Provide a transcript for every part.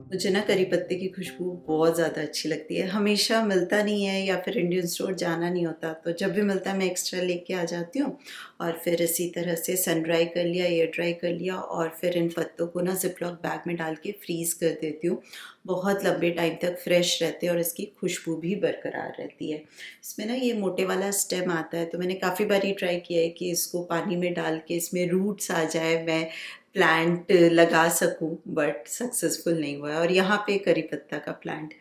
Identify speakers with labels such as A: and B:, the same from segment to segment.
A: मुझे ना करी पत्ते की खुशबू बहुत ज़्यादा अच्छी लगती है। हमेशा मिलता नहीं है या फिर इंडियन स्टोर जाना नहीं होता, तो जब भी मिलता है मैं एक्स्ट्रा लेके आ जाती हूँ और फिर इसी तरह से सन ड्राई कर लिया, एयर ड्राई कर लिया और फिर इन पत्तों को ना ज़िप-लॉक बैग में डाल के फ्रीज़ कर देती हूँ। बहुत लंबे टाइम तक फ्रेश रहते हैं और इसकी खुशबू भी बरकरार रहती है। इसमें ना ये मोटे वाला स्टेम आता है, तो मैंने काफ़ी बारी ट्राई किया है कि इसको पानी में डाल के इसमें रूट्स आ जाए, मैं प्लांट लगा सकूं, बट सक्सेसफुल नहीं हुआ है। और यहाँ पे करी पत्ता का प्लांट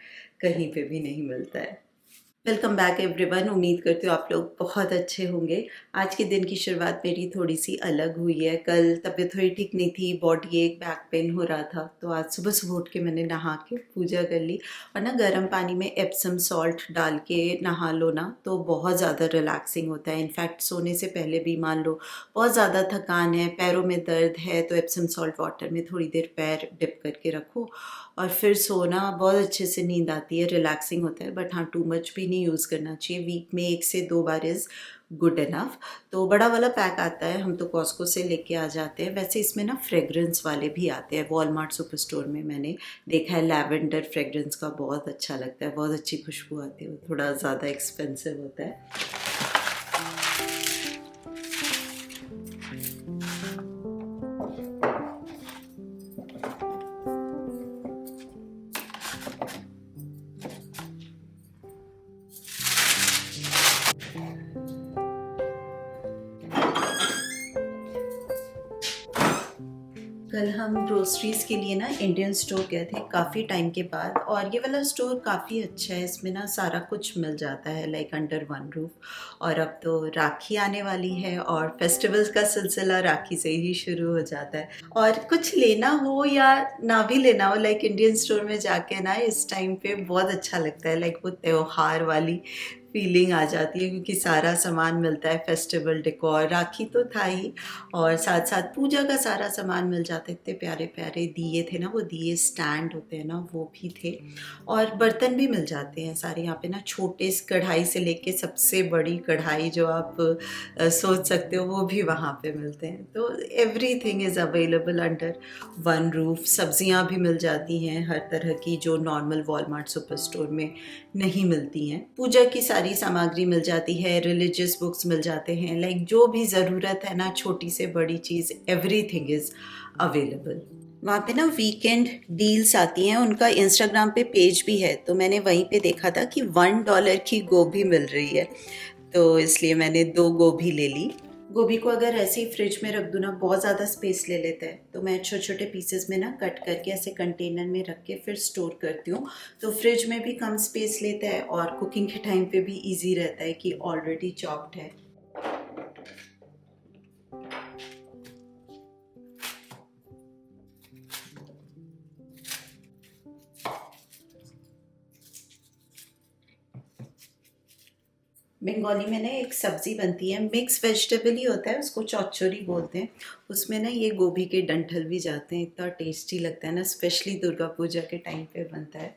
A: कहीं पे भी नहीं मिलता है। Welcome back everyone. उम्मीद करती हूँ आप लोग बहुत अच्छे होंगे। आज के दिन की शुरुआत मेरी थोड़ी सी अलग हुई है। कल तबीयत थोड़ी ठीक नहीं थी, बॉडी एक, बैक पेन हो रहा था, तो आज सुबह सुबह उठ के मैंने नहा के पूजा कर ली। और ना गर्म पानी में एप्सम सॉल्ट डाल के नहा लो ना, तो बहुत ज़्यादा रिलैक्सिंग होता है। इनफैक्ट सोने से पहले भी मान लो बहुत ज़्यादा थकान है, पैरों में दर्द है, तो एप्सम सॉल्ट वाटर में थोड़ी देर पैर डिप करके रखो और फिर सोना। बहुत अच्छे से नींद आती है, रिलैक्सिंग होता है। बट हाँ, टू मच भी नहीं यूज़ करना चाहिए। वीक में 1 से 2 बार इज़ गुड इनफ। तो बड़ा वाला पैक आता है, हम तो कॉस्को से लेके आ जाते हैं। वैसे इसमें ना फ्रेग्रेंस वाले भी आते हैं। वॉलमार्ट सुपर स्टोर में मैंने देखा है लैवेंडर फ्रेग्रेंस का, बहुत अच्छा लगता है, बहुत अच्छी खुशबू आती है। वो थोड़ा ज़्यादा एक्सपेंसिव होता है। कल हम ग्रोसरीज़ के लिए ना इंडियन स्टोर गए थे काफ़ी टाइम के बाद, और ये वाला स्टोर काफ़ी अच्छा है। इसमें ना सारा कुछ मिल जाता है, लाइक अंडर वन रूफ। और अब तो राखी आने वाली है और फेस्टिवल्स का सिलसिला राखी से ही शुरू हो जाता है। और कुछ लेना हो या ना भी लेना हो, लाइक इंडियन स्टोर में जाके ना इस टाइम पे बहुत अच्छा लगता है। लाइक वो त्योहार वाली फीलिंग आ जाती है, क्योंकि सारा सामान मिलता है, फेस्टिवल डेकोर, राखी तो था ही, और साथ साथ पूजा का सारा सामान मिल जाता है। इतने प्यारे प्यारे दिए थे ना, वो दिए स्टैंड होते हैं ना, वो भी थे। और बर्तन भी मिल जाते हैं सारे यहाँ पे ना, छोटे कढ़ाई से लेके सबसे बड़ी कढ़ाई जो आप सोच सकते हो, वो भी वहाँ पे मिलते हैं। तो everything is available under one roof. सब्जियाँ भी मिल जाती हैं हर तरह की, जो नॉर्मल वॉलमार्ट सुपर स्टोर में नहीं मिलती हैं। पूजा की सारी सामग्री मिल जाती है, रिलीजियस बुक्स मिल जाते हैं, लाइक जो भी ज़रूरत है ना, छोटी से बड़ी चीज़, एवरीथिंग इज़ अवेलेबल। वहाँ पे ना वीकेंड डील्स आती हैं, उनका इंस्टाग्राम पे पेज भी है, तो मैंने वहीं पे देखा था कि $1 की गोभी मिल रही है, तो इसलिए मैंने 2 गोभी ले ली। गोभी को अगर ऐसे ही फ्रिज में रख दूँ ना, बहुत ज़्यादा स्पेस ले लेता है, तो मैं छोटे छोटे पीसेस में ना कट करके ऐसे कंटेनर में रख के फिर स्टोर करती हूँ। तो फ्रिज में भी कम स्पेस लेता है और कुकिंग के टाइम पे भी इजी रहता है कि ऑलरेडी चॉप्ड है। बंगाली में ना एक सब्ज़ी बनती है, मिक्स वेजिटेबल ही होता है, उसको चौचौरी बोलते हैं। उसमें ना ये गोभी के डंठल भी जाते हैं, इतना टेस्टी लगता है ना, स्पेशली दुर्गा पूजा के टाइम पे बनता है।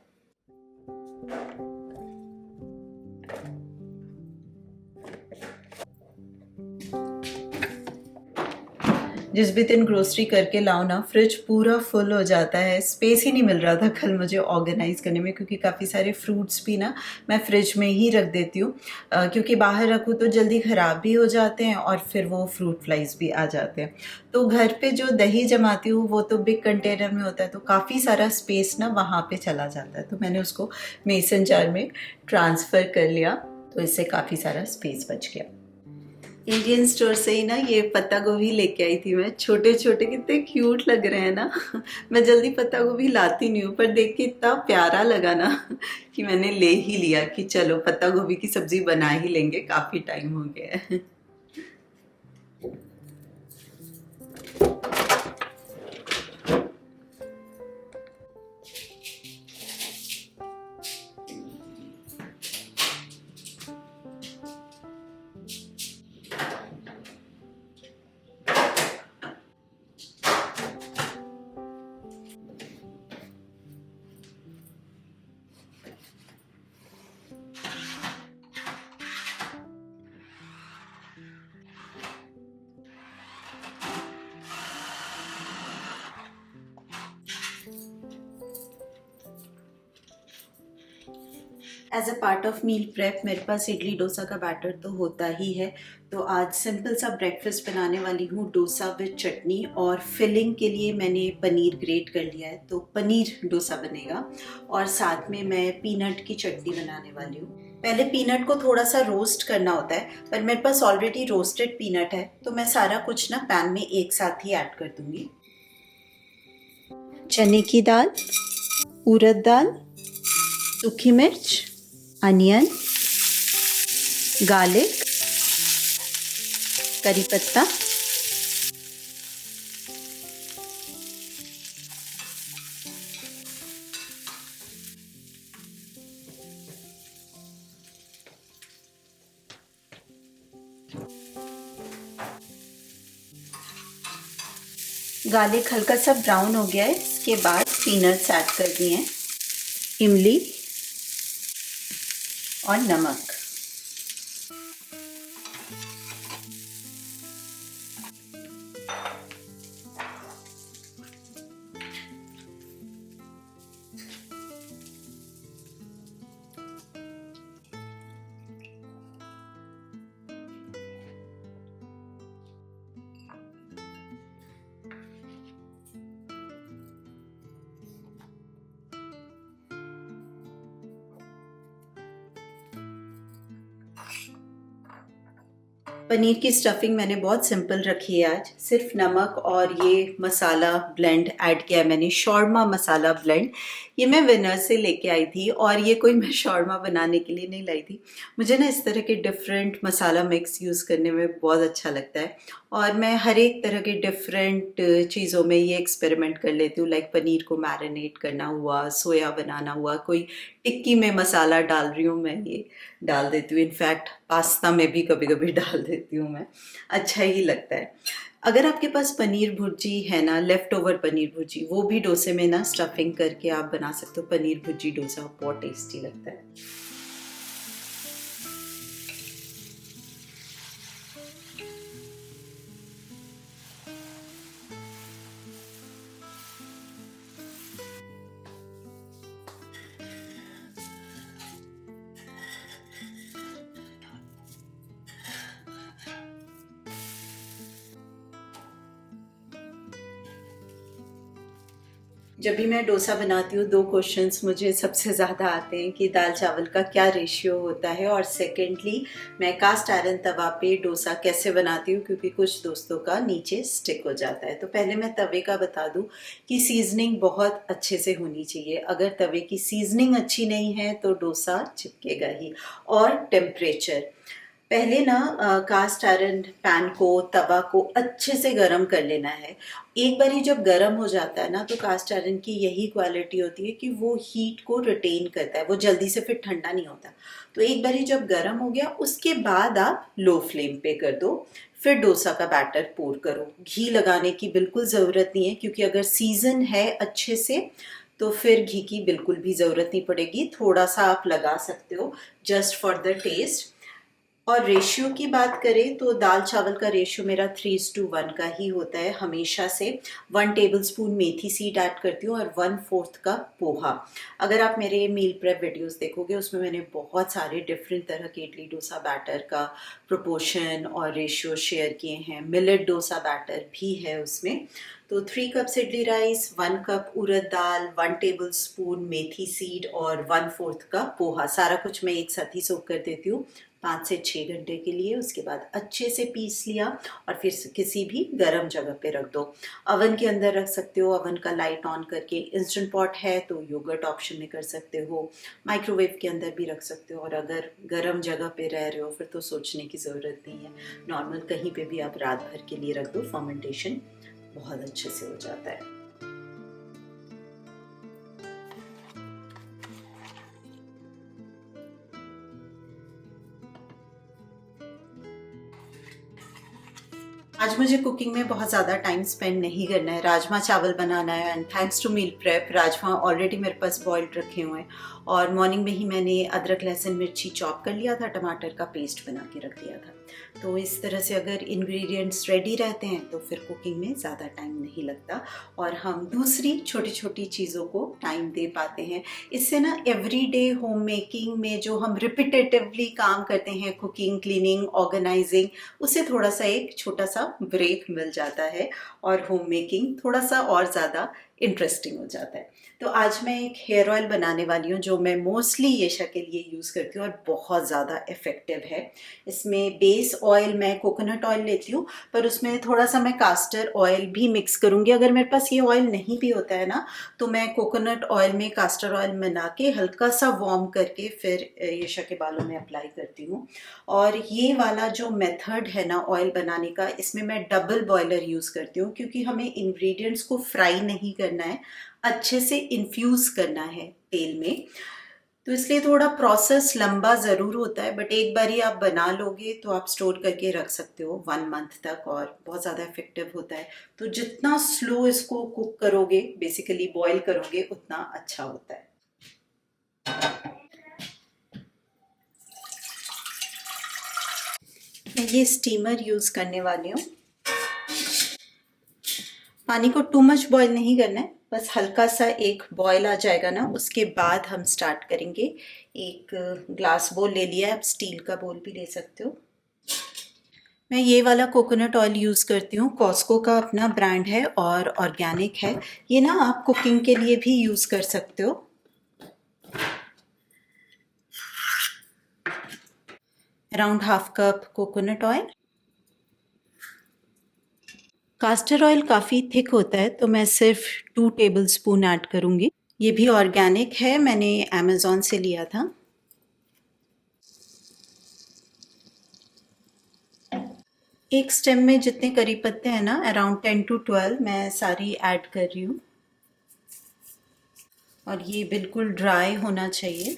A: जिस भी दिन ग्रोसरी करके लाओ ना, फ्रिज पूरा फुल हो जाता है। स्पेस ही नहीं मिल रहा था कल मुझे ऑर्गेनाइज़ करने में, क्योंकि काफ़ी सारे फ्रूट्स भी ना मैं फ्रिज में ही रख देती हूँ, क्योंकि बाहर रखूँ तो जल्दी ख़राब भी हो जाते हैं और फिर वो फ्रूट फ्लाइज भी आ जाते हैं। तो घर पे जो दही जमाती हूँ वो तो बिग कंटेनर में होता है, तो काफ़ी सारा स्पेस ना वहाँ पे चला जाता है, तो मैंने उसको मेसन जार में ट्रांसफ़र कर लिया, तो इससे काफ़ी सारा स्पेस बच गया। इंडियन स्टोर से ही ना ये पत्ता गोभी लेके आई थी मैं। छोटे छोटे कितने क्यूट लग रहे हैं ना। मैं जल्दी पत्ता गोभी लाती नहीं हूँ, पर देख के इतना प्यारा लगा ना कि मैंने ले ही लिया कि चलो पत्ता गोभी की सब्जी बना ही लेंगे, काफ़ी टाइम हो गया है। As a part of meal prep मेरे पास इडली डोसा का बैटर तो होता ही है। तो आज सिंपल सा ब्रेकफास्ट बनाने वाली हूँ, डोसा विद चटनी। और फिलिंग के लिए मैंने पनीर ग्रेट कर लिया है, तो पनीर डोसा बनेगा। और साथ में मैं पीनट की चटनी बनाने वाली हूँ। पहले पीनट को थोड़ा सा रोस्ट करना होता है, पर मेरे पास ऑलरेडी रोस्टेड पीनट है, तो मैं सारा कुछ ना पैन में एक साथ ही ऐड कर दूंगी। चने की दाल, उड़द दाल, सूखी मिर्च, अनियन, गार्लिक, करी पत्ता, गार्लिक हल्का सा ब्राउन हो गया है। इसके बाद पीनट्स ऐड कर दिए हैं, इमली और नमक। पनीर की स्टफिंग मैंने बहुत सिंपल रखी है आज। सिर्फ नमक और ये मसाला ब्लेंड ऐड किया है मैंने, शॉर्मा मसाला ब्लेंड। ये मैं विनर से लेके आई थी, और ये कोई मैं शॉर्मा बनाने के लिए नहीं लाई थी। मुझे ना इस तरह के डिफरेंट मसाला मिक्स यूज़ करने में बहुत अच्छा लगता है, और मैं हर एक तरह के डिफरेंट चीज़ों में ये एक्सपेरिमेंट कर लेती हूँ। लाइक पनीर को मैरिनेट करना हुआ, सोया बनाना हुआ, कोई टिक्की में मसाला डाल रही हूँ, मैं ये डाल देती हूँ। इनफैक्ट पास्ता में भी कभी कभी डाल देती हूँ मैं, अच्छा ही लगता है। अगर आपके पास पनीर भुर्जी है ना, लेफ्ट ओवर पनीर भुर्जी, वो भी डोसे में ना स्टफिंग करके आप बना सकते हो। पनीर भुर्जी डोसा बहुत टेस्टी लगता है। जब भी मैं डोसा बनाती हूँ, दो क्वेश्चंस मुझे सबसे ज़्यादा आते हैं कि दाल चावल का क्या रेशियो होता है, और सेकेंडली मैं कास्ट आयरन तवा पे डोसा कैसे बनाती हूँ, क्योंकि कुछ दोस्तों का नीचे स्टिक हो जाता है। तो पहले मैं तवे का बता दूँ कि सीजनिंग बहुत अच्छे से होनी चाहिए। अगर तवे की सीजनिंग अच्छी नहीं है तो डोसा चिपकेगा ही। और टेम्परेचर, पहले ना कास्ट आयरन पैन को, तवा को अच्छे से गर्म कर लेना है। एक बार ही जब गर्म हो जाता है ना, तो कास्ट आयरन की यही क्वालिटी होती है कि वो हीट को रिटेन करता है, वो जल्दी से फिर ठंडा नहीं होता। तो एक बार ही जब गर्म हो गया, उसके बाद आप लो फ्लेम पे कर दो, फिर डोसा का बैटर पोर करो। घी लगाने की बिल्कुल ज़रूरत नहीं है, क्योंकि अगर सीजन है अच्छे से तो फिर घी की बिल्कुल भी ज़रूरत नहीं पड़ेगी। थोड़ा सा आप लगा सकते हो जस्ट फॉर द टेस्ट। और रेशियो की बात करें तो दाल चावल का रेशियो मेरा 3:1 का ही होता है हमेशा से। 1 टेबलस्पून मेथी सीड ऐड करती हूँ और 1/4 कप पोहा। अगर आप मेरे मील प्रेप वीडियोस देखोगे, उसमें मैंने बहुत सारे डिफरेंट तरह के इडली डोसा बैटर का प्रोपोर्शन और रेशियो शेयर किए हैं। मिलेट डोसा बैटर भी है उसमें। तो 3 कप्स इडली राइस, 1 कप उड़द दाल, 1 टेबलस्पून मेथी सीड और 1/4 कप पोहा, सारा कुछ मैं एक साथ ही सोक कर देती हूँ 5 से 6 घंटे के लिए। उसके बाद अच्छे से पीस लिया और फिर किसी भी गर्म जगह पे रख दो। अवन के अंदर रख सकते हो, अवन का लाइट ऑन करके। इंस्टेंट पॉट है तो योगर्ट ऑप्शन में कर सकते हो, माइक्रोवेव के अंदर भी रख सकते हो। और अगर गर्म जगह पे रह रहे हो फिर तो सोचने की ज़रूरत नहीं है, नॉर्मल कहीं पे भी आप रात भर के लिए रख दो, फर्मेंटेशन बहुत अच्छे से हो जाता है। आज मुझे कुकिंग में बहुत ज़्यादा टाइम स्पेंड नहीं करना है। राजमा चावल बनाना है, and thanks to meal prep rajma already मेरे पास बॉइल्ड रखे हुए हैं। और मॉर्निंग में ही मैंने अदरक लहसुन मिर्ची चॉप कर लिया था, टमाटर का पेस्ट बना के रख दिया था। तो इस तरह से अगर इंग्रेडिएंट्स रेडी रहते हैं तो फिर कुकिंग में ज़्यादा टाइम नहीं लगता और हम दूसरी छोटी छोटी चीज़ों को टाइम दे पाते हैं। इससे ना एवरीडे होम मेकिंग में जो हम रिपीटेटिवली काम करते हैं, कुकिंग, क्लीनिंग, ऑर्गेनाइजिंग, उससे थोड़ा सा एक छोटा सा ब्रेक मिल जाता है और होम मेकिंग थोड़ा सा और ज़्यादा इंटरेस्टिंग हो जाता है। तो आज मैं एक हेयर ऑयल बनाने वाली हूँ जो मैं मोस्टली येशा के लिए यूज़ करती हूँ और बहुत ज़्यादा इफ़ेक्टिव है। इसमें बेस ऑयल मैं कोकोनट ऑयल लेती हूँ, पर उसमें थोड़ा सा मैं कास्टर ऑयल भी मिक्स करूँगी। अगर मेरे पास ये ऑयल नहीं भी होता है ना, तो मैं कोकोनट ऑयल में कास्टर ऑयल मिला के हल्का सा वार्म करके फिर येशा के बालों में अप्लाई करती हूँ। और ये वाला जो मेथड है ना ऑयल बनाने का, इसमें मैं डबल बॉयलर यूज़ करती हूँ क्योंकि हमें इंग्रेडिएंट्स को फ्राई नहीं करना है, अच्छे से इन्फ्यूज़ करना है तेल में। तो इसलिए थोड़ा प्रोसेस लंबा ज़रूर होता है, बट एक बार ही आप बना लोगे तो आप स्टोर करके रख सकते हो 1 मंथ तक और बहुत ज़्यादा इफेक्टिव होता है। तो जितना स्लो इसको कुक करोगे, बेसिकली बॉईल करोगे, उतना अच्छा होता है। मैं ये स्टीमर यूज़ करने वाली हूँ। पानी को टू मच बॉईल नहीं करना है, बस हल्का सा एक बॉईल आ जाएगा ना, उसके बाद हम स्टार्ट करेंगे। एक ग्लास बोल ले लिया है, आप स्टील का बोल भी ले सकते हो। मैं ये वाला कोकोनट ऑयल यूज़ करती हूँ, कॉस्को का अपना ब्रांड है और ऑर्गेनिक है। ये ना आप कुकिंग के लिए भी यूज़ कर सकते हो। Around half cup coconut oil. Caster oil काफ़ी थिक होता है तो मैं सिर्फ 2 टेबलस्पून ऐड करूँगी। ये भी ऑर्गेनिक है, मैंने अमेज़ॉन से लिया था। एक स्टेम में जितने करी पत्ते हैं ना, अराउंड 10 to 12 मैं सारी ऐड कर रही हूँ और ये बिल्कुल ड्राई होना चाहिए।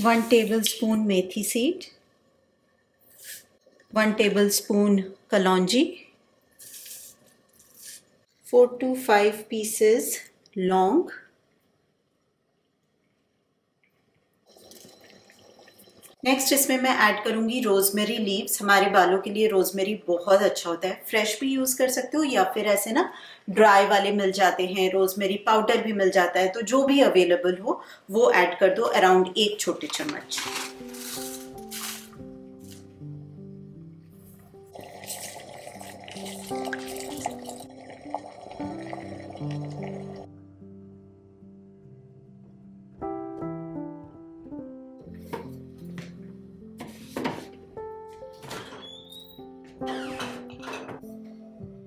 A: 1 tablespoon methi seed, 1 tablespoon kalonji, 4 to 5 pieces लौंग, नेक्स्ट इसमें मैं ऐड करूंगी रोजमेरी लीव्स। हमारे बालों के लिए रोजमेरी बहुत अच्छा होता है। फ्रेश भी यूज कर सकते हो या फिर ऐसे ना ड्राई वाले मिल जाते हैं, रोजमेरी पाउडर भी मिल जाता है, तो जो भी अवेलेबल हो वो ऐड कर दो, अराउंड 1 छोटे चम्मच।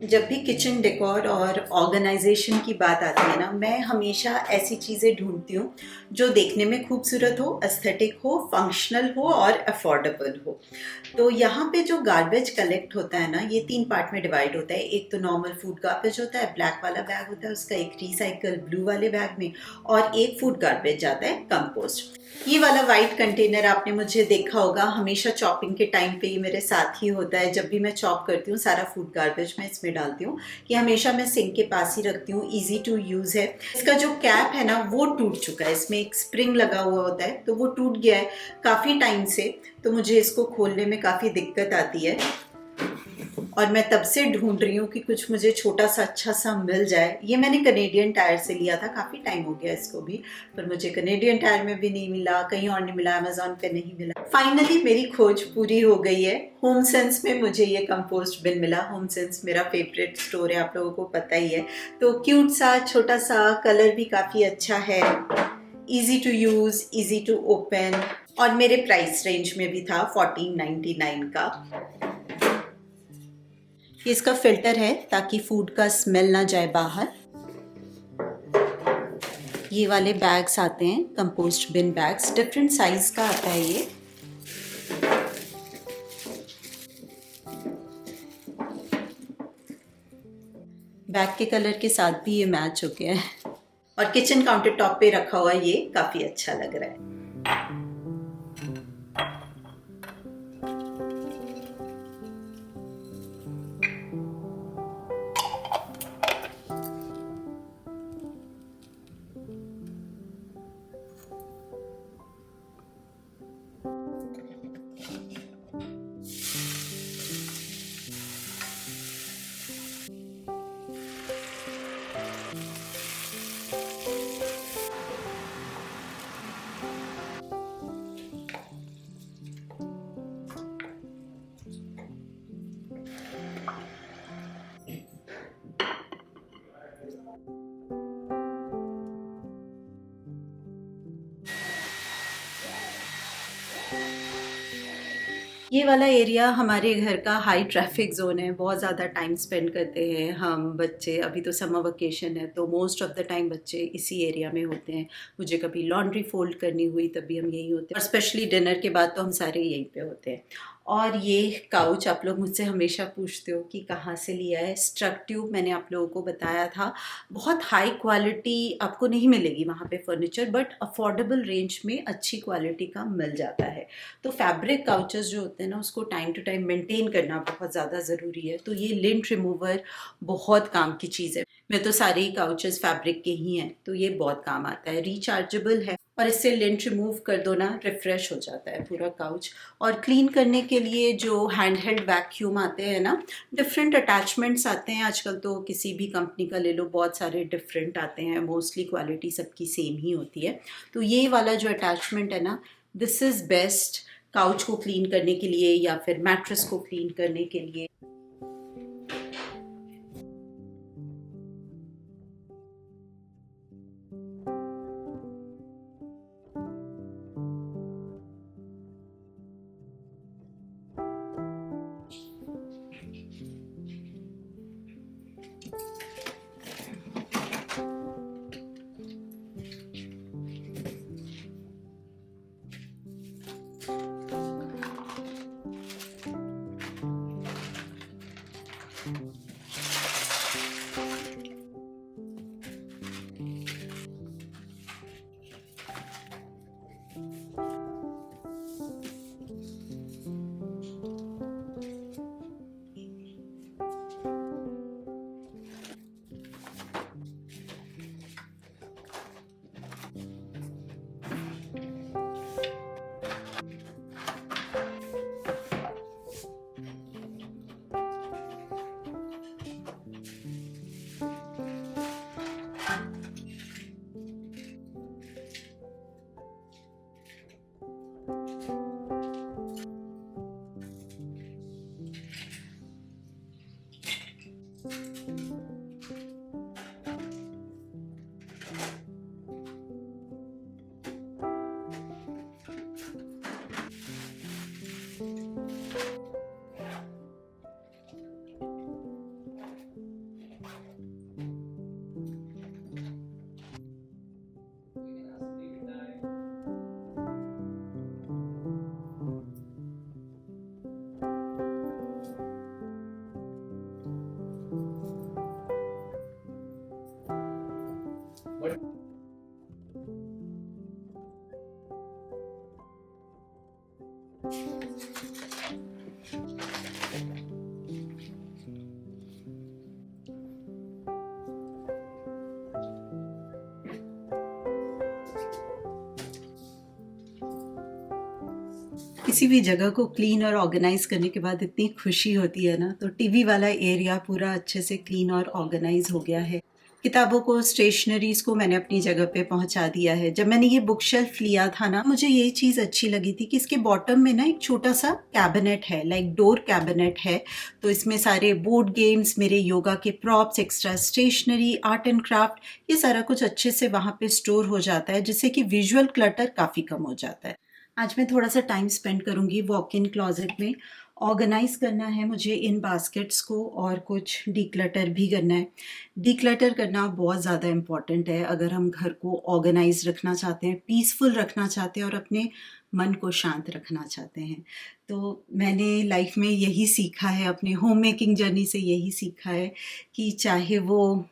A: जब भी किचन डेकोर और ऑर्गेनाइजेशन की बात आती है ना, मैं हमेशा ऐसी चीज़ें ढूंढती हूँ जो देखने में खूबसूरत हो, एस्थेटिक हो, फंक्शनल हो और अफोर्डेबल हो। तो यहाँ पे जो गार्बेज कलेक्ट होता है ना, ये 3 पार्ट में डिवाइड होता है। एक तो नॉर्मल फूड गार्बेज होता है, ब्लैक वाला बैग होता है उसका, एक रिसाइकल ब्लू वाले बैग में, और एक फूड गार्बेज जाता है कंपोस्ट। ये वाला वाइट कंटेनर आपने मुझे देखा होगा, हमेशा चॉपिंग के टाइम पे ये मेरे साथ ही होता है। जब भी मैं चॉप करती हूँ सारा फूड गार्बेज मैं इसमें डालती हूँ। ये हमेशा मैं सिंक के पास ही रखती हूँ, इजी टू यूज़ है। इसका जो कैप है ना वो टूट चुका है, इसमें एक स्प्रिंग लगा हुआ होता है तो वो टूट गया है काफ़ी टाइम से, तो मुझे इसको खोलने में काफ़ी दिक्कत आती है और मैं तब से ढूंढ रही हूँ कि कुछ मुझे छोटा सा अच्छा सा मिल जाए। ये मैंने कनेडियन टायर से लिया था, काफ़ी टाइम हो गया इसको भी, पर मुझे कनेडियन टायर में भी नहीं मिला, कहीं और नहीं मिला, अमेजोन पे नहीं मिला। फाइनली मेरी खोज पूरी हो गई है। होम सेंस में मुझे ये कंपोस्ट बिन मिला। होम सेंस मेरा फेवरेट स्टोर है, आप लोगों को पता ही है। तो क्यूट सा, छोटा सा, कलर भी काफ़ी अच्छा है, easy to use, easy to open, और मेरे प्राइस रेंज में भी था 1499 का। इसका फिल्टर है ताकि फूड का स्मेल ना जाए बाहर। ये वाले बैग्स आते हैं, compost bin bags, different size का आता है ये। बैग के कलर के साथ भी ये मैच हो गया है और किचन काउंटर टॉप पे रखा हुआ ये काफी अच्छा लग रहा है। ये वाला एरिया हमारे घर का हाई ट्रैफिक ज़ोन है, बहुत ज़्यादा टाइम स्पेंड करते हैं हम बच्चे। अभी तो समर वेकेशन है तो मोस्ट ऑफ़ द टाइम बच्चे इसी एरिया में होते हैं। मुझे कभी लॉन्ड्री फ़ोल्ड करनी हुई तब भी हम यहीं होते हैं और स्पेशली डिनर के बाद तो हम सारे यहीं पे होते हैं। और ये काउच आप लोग मुझसे हमेशा पूछते हो कि कहाँ से लिया है। स्ट्रक ट्यूब मैंने आप लोगों को बताया था, बहुत हाई क्वालिटी आपको नहीं मिलेगी वहाँ पे फर्नीचर, बट अफोर्डेबल रेंज में अच्छी क्वालिटी का मिल जाता है। तो फैब्रिक काउचेस जो होते हैं ना, उसको टाइम टू टाइम मेंटेन करना बहुत ज़्यादा ज़रूरी है। तो ये लिंट रिमूवर बहुत काम की चीज़ है। मैं तो सारे ही काउचेस फैब्रिक के ही हैं तो ये बहुत काम आता है। रिचार्जेबल है और इससे लिंट रिमूव कर दो ना, रिफ्रेश हो जाता है पूरा काउच। और क्लीन करने के लिए जो हैंड हेल्ड वैक्यूम आते हैं ना, डिफरेंट अटैचमेंट्स आते हैं आजकल तो, किसी भी कंपनी का ले लो, बहुत सारे डिफरेंट आते हैं, मोस्टली क्वालिटी सबकी सेम ही होती है। तो ये वाला जो अटैचमेंट है ना, दिस इज़ बेस्ट काउच को क्लीन करने के लिए या फिर मैट्रेस को क्लीन करने के लिए। किसी भी जगह को क्लीन और ऑर्गेनाइज करने के बाद इतनी खुशी होती है ना, तो टीवी वाला एरिया पूरा अच्छे से क्लीन और ऑर्गेनाइज हो गया है। किताबों को, स्टेशनरीज को मैंने अपनी जगह पे पहुंचा दिया है। जब मैंने ये बुक शेल्फ लिया था ना, मुझे ये चीज़ अच्छी लगी थी कि इसके बॉटम में ना एक छोटा सा कैबिनेट है, लाइक डोर कैबिनेट है। तो इसमें सारे बोर्ड गेम्स, मेरे योगा के props, extra stationery, art and craft, ये सारा कुछ अच्छे से वहाँ पे स्टोर हो जाता है, जिससे कि विजुअल क्लटर काफ़ी कम हो जाता है। आज मैं थोड़ा सा टाइम स्पेंड करूँगी वॉक इन क्लॉजेट में। ऑर्गेनाइज करना है मुझे इन बास्केट्स को और कुछ डीक्लटर भी करना है। डीक्लटर करना बहुत ज़्यादा इम्पॉर्टेंट है अगर हम घर को ऑर्गेनाइज रखना चाहते हैं, पीसफुल रखना चाहते हैं और अपने मन को शांत रखना चाहते हैं। तो मैंने लाइफ में यही सीखा है, अपने होम मेकिंग जर्नी से यही सीखा है कि चाहे वो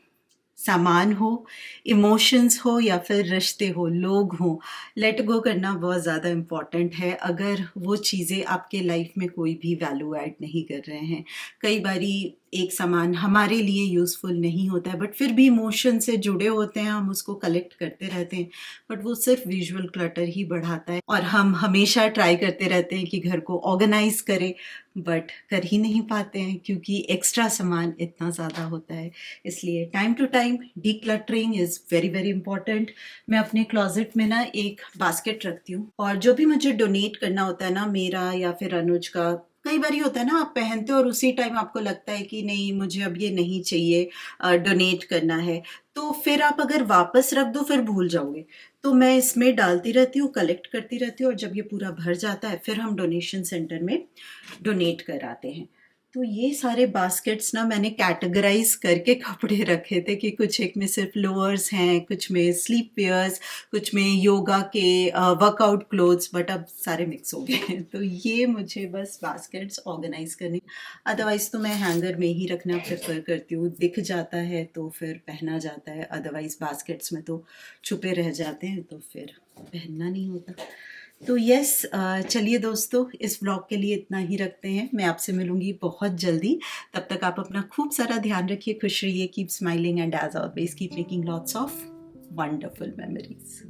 A: सामान हो, इमोशंस हो या फिर रिश्ते हो, लोग हों, लेट गो करना बहुत ज़्यादा इम्पॉर्टेंट है अगर वो चीज़ें आपके लाइफ में कोई भी वैल्यू ऐड नहीं कर रहे हैं। कई बारी एक सामान हमारे लिए यूज़फुल नहीं होता है, बट फिर भी इमोशन से जुड़े होते हैं, हम उसको कलेक्ट करते रहते हैं, बट वो सिर्फ विजुअल क्लटर ही बढ़ाता है। और हम हमेशा ट्राई करते रहते हैं कि घर को ऑर्गेनाइज करें, बट कर ही नहीं पाते हैं क्योंकि एक्स्ट्रा सामान इतना ज़्यादा होता है। इसलिए time to time decluttering is very very important. मैं अपने क्लोजेट में ना एक बास्केट रखती हूँ और जो भी मुझे डोनेट करना होता है ना, मेरा या फिर अनुज का, कई बार होता है ना, आप पहनते हो और उसी टाइम आपको लगता है कि नहीं, मुझे अब ये नहीं चाहिए, डोनेट करना है, तो फिर आप अगर वापस रख दो फिर भूल जाओगे। तो मैं इसमें डालती रहती हूँ, कलेक्ट करती रहती हूँ, और जब ये पूरा भर जाता है फिर हम डोनेशन सेंटर में डोनेट कराते हैं। तो ये सारे बास्केट्स ना मैंने कैटेगराइज करके कपड़े रखे थे कि कुछ एक में सिर्फ लोअर्स हैं, कुछ में स्लीप वेयर्स, कुछ में योगा के वर्कआउट क्लोथ्स, बट अब सारे मिक्स हो गए हैं। तो ये मुझे बस बास्केट्स ऑर्गेनाइज करनी, अदरवाइज तो मैं हैंगर में ही रखना प्रेफर करती हूँ। दिख जाता है तो फिर पहना जाता है, अदरवाइज बास्केट्स में तो छुपे रह जाते हैं तो फिर पहनना नहीं होता। तो यस, चलिए दोस्तों, इस व्लॉग के लिए इतना ही रखते हैं। मैं आपसे मिलूंगी बहुत जल्दी। तब तक आप अपना खूब सारा ध्यान रखिए, खुश रहिए, keep smiling, and as always keep making lots of wonderful memories.